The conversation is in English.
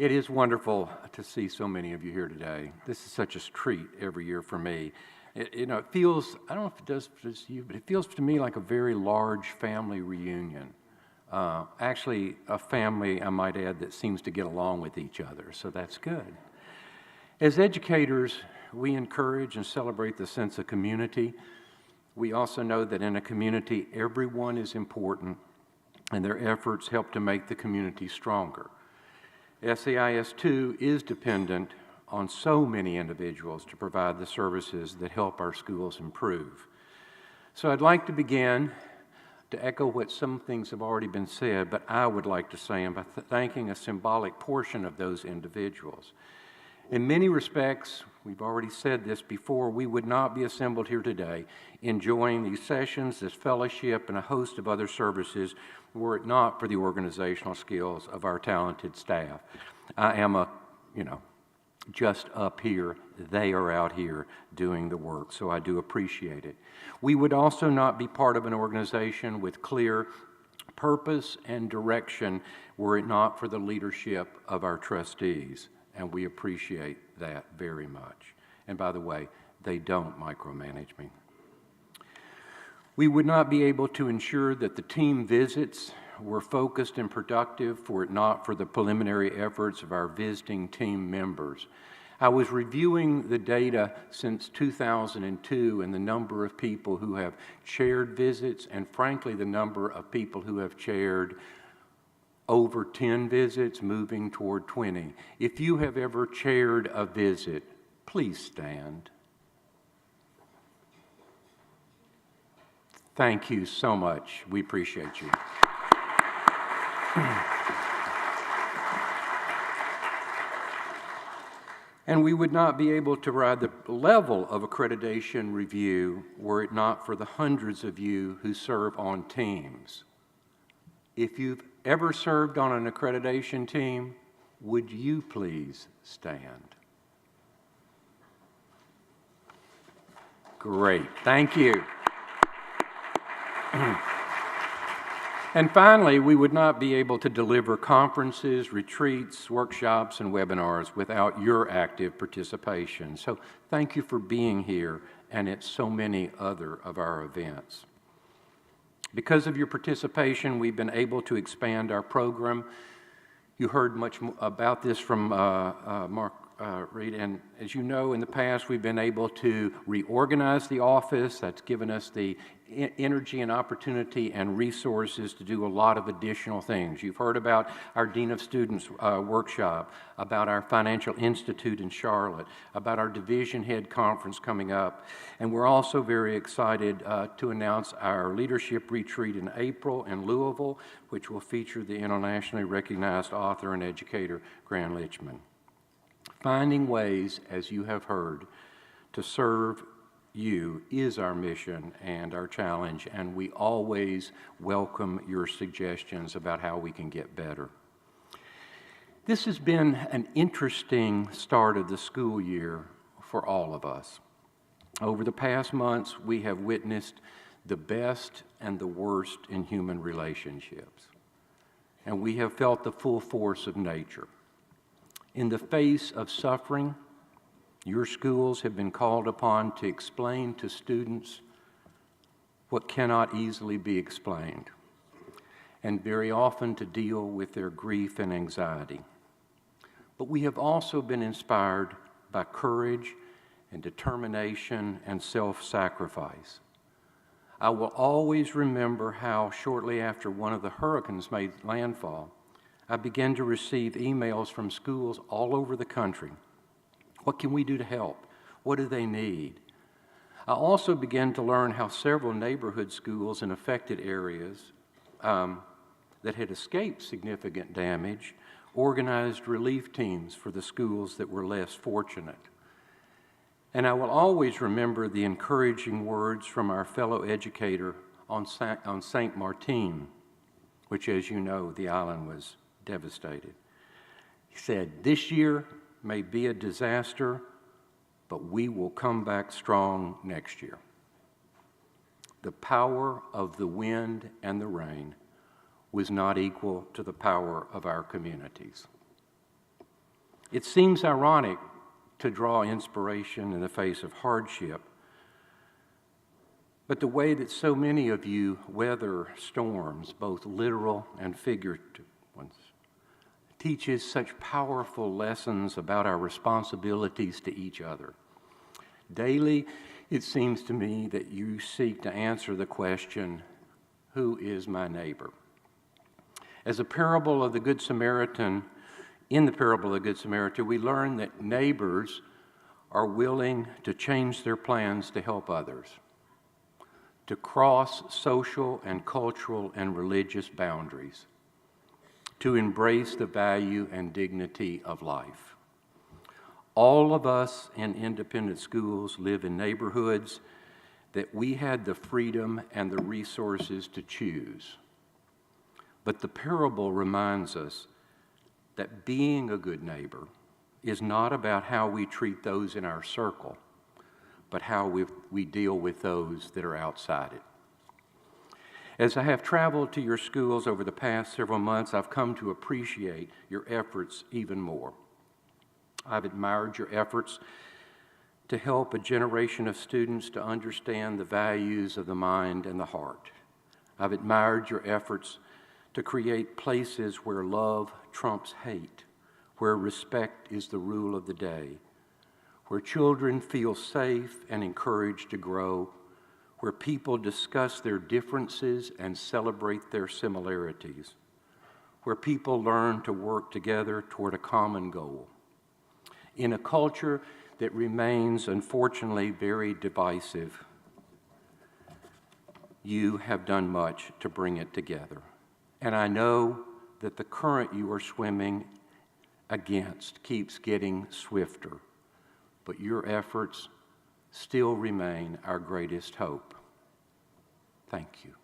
It is wonderful to see so many of you here today. This is such a treat every year for me. It feels, I don't know if it does for you, but it feels to me like a very large family reunion. Actually, a family, I might add, that seems to get along with each other, so that's good. As educators, we encourage and celebrate the sense of community. We also know that in a community, everyone is important, and their efforts help to make the community stronger. SAIS 2 is dependent on so many individuals to provide the services that help our schools improve. So I'd like to begin to echo what some things have already been said, but I would like to say them by thanking a symbolic portion of those individuals. In many respects, we've already said this before, we would not be assembled here today enjoying these sessions, this fellowship, and a host of other services were it not for the organizational skills of our talented staff. I am just up here. They are out here doing the work, so I do appreciate it. We would also not be part of an organization with clear purpose and direction were it not for the leadership of our trustees, and we appreciate that very much. And by the way, they don't micromanage me. We would not be able to ensure that the team visits were focused and productive were it not for the preliminary efforts of our visiting team members. I was reviewing the data since 2002 and the number of people who have chaired visits and frankly the number of people who have chaired over 10 visits moving toward 20. If you have ever chaired a visit, please stand. Thank you so much. We appreciate you. And we would not be able to ride the level of accreditation review were it not for the hundreds of you who serve on teams. If you've ever served on an accreditation team, would you please stand? Great, thank you. And finally, we would not be able to deliver conferences, retreats, workshops, and webinars without your active participation. So thank you for being here and at so many other of our events. Because of your participation, we've been able to expand our program. You heard much about this from Mark Reed, and as you know, in the past, we've been able to reorganize the office. That's given us the energy and opportunity and resources to do a lot of additional things. You've heard about our Dean of Students workshop, about our Financial Institute in Charlotte, about our Division Head Conference coming up, and we're also very excited to announce our Leadership Retreat in April in Louisville, which will feature the internationally recognized author and educator, Gran Lichman. Finding ways, as you have heard, to serve you is our mission and our challenge, and we always welcome your suggestions about how we can get better. This has been an interesting start of the school year for all of us. Over the past months, we have witnessed the best and the worst in human relationships, and we have felt the full force of nature. In the face of suffering, your schools have been called upon to explain to students what cannot easily be explained, and very often to deal with their grief and anxiety. But we have also been inspired by courage and determination and self-sacrifice. I will always remember how shortly after one of the hurricanes made landfall, I began to receive emails from schools all over the country. What can we do to help? What do they need? I also began to learn how several neighborhood schools in affected areas that had escaped significant damage organized relief teams for the schools that were less fortunate. And I will always remember the encouraging words from our fellow educator on St. Martin, which, as you know, the island was devastated. He said, "This year may be a disaster, but we will come back strong next year." The power of the wind and the rain was not equal to the power of our communities. It seems ironic to draw inspiration in the face of hardship, but the way that so many of you weather storms, both literal and figurative ones, teaches such powerful lessons about our responsibilities to each other. Daily, it seems to me that you seek to answer the question, who is my neighbor? As in the parable of the Good Samaritan, we learn that neighbors are willing to change their plans to help others, to cross social and cultural and religious boundaries, to embrace the value and dignity of life. All of us in independent schools live in neighborhoods that we had the freedom and the resources to choose. But the parable reminds us that being a good neighbor is not about how we treat those in our circle, but how we deal with those that are outside it. As I have traveled to your schools over the past several months, I've come to appreciate your efforts even more. I've admired your efforts to help a generation of students to understand the values of the mind and the heart. I've admired your efforts to create places where love trumps hate, where respect is the rule of the day, where children feel safe and encouraged to grow, where people discuss their differences and celebrate their similarities, where people learn to work together toward a common goal. In a culture that remains, unfortunately, very divisive, you have done much to bring it together. And I know that the current you are swimming against keeps getting swifter, but your efforts still remain our greatest hope. Thank you.